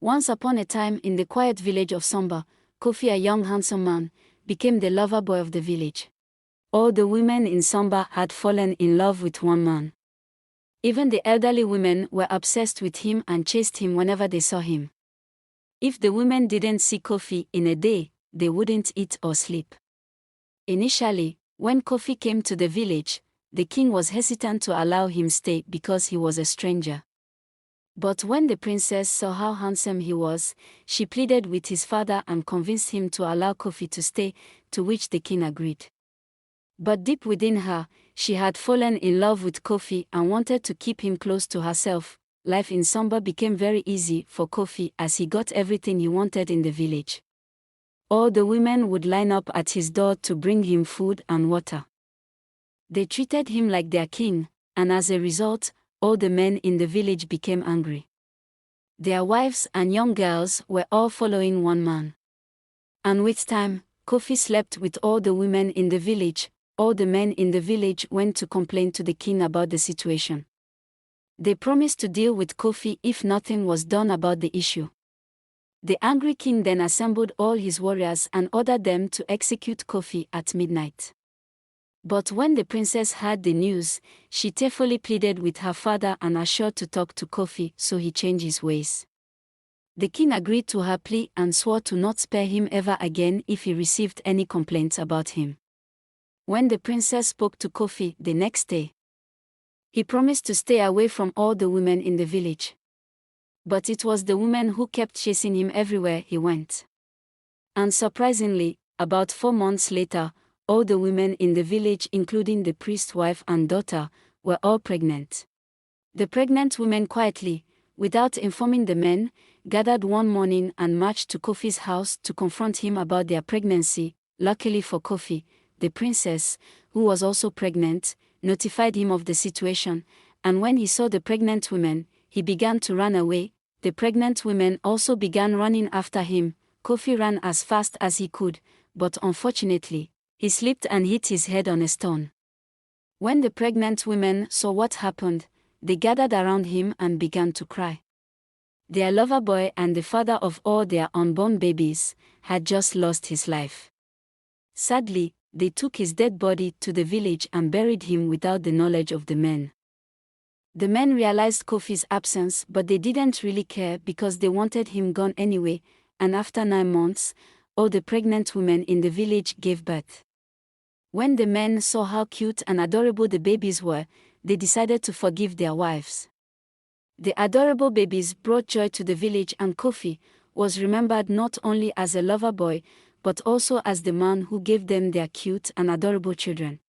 Once upon a time in the quiet village of Samba, Kofi, a young handsome man, became the lover boy of the village. All the women in Samba had fallen in love with one man. Even the elderly women were obsessed with him and chased him whenever they saw him. If the women didn't see Kofi in a day, they wouldn't eat or sleep. Initially, when Kofi came to the village, the king was hesitant to allow him stay because he was a stranger. But when the princess saw how handsome he was, she pleaded with his father and convinced him to allow Kofi to stay, to which the king agreed. But deep within her, she had fallen in love with Kofi and wanted to keep him close to herself. Life in Samba became very easy for Kofi as he got everything he wanted in the village. All the women would line up at his door to bring him food and water. They treated him like their king, and as a result, all the men in the village became angry. Their wives and young girls were all following one man. And with time, Kofi slept with all the women in the village. All the men in the village went to complain to the king about the situation. They promised to deal with Kofi if nothing was done about the issue. The angry king then assembled all his warriors and ordered them to execute Kofi at midnight. But when the princess heard the news, she tearfully pleaded with her father and assured to talk to Kofi so he changed his ways. The king agreed to her plea and swore to not spare him ever again if he received any complaints about him. When the princess spoke to Kofi the next day, he promised to stay away from all the women in the village. But it was the women who kept chasing him everywhere he went. And surprisingly, about 4 months later, all the women in the village, including the priest's wife and daughter, were all pregnant. The pregnant women quietly, without informing the men, gathered one morning and marched to Kofi's house to confront him about their pregnancy. Luckily for Kofi, the princess, who was also pregnant, notified him of the situation, and when he saw the pregnant women, he began to run away. The pregnant women also began running after him. Kofi ran as fast as he could, but unfortunately, he slipped and hit his head on a stone. When the pregnant women saw what happened, they gathered around him and began to cry. Their lover boy and the father of all their unborn babies had just lost his life. Sadly, they took his dead body to the village and buried him without the knowledge of the men. The men realized Kofi's absence, but they didn't really care because they wanted him gone anyway, and after 9 months, all the pregnant women in the village gave birth. When the men saw how cute and adorable the babies were, they decided to forgive their wives. The adorable babies brought joy to the village, and Kofi was remembered not only as a lover boy, but also as the man who gave them their cute and adorable children.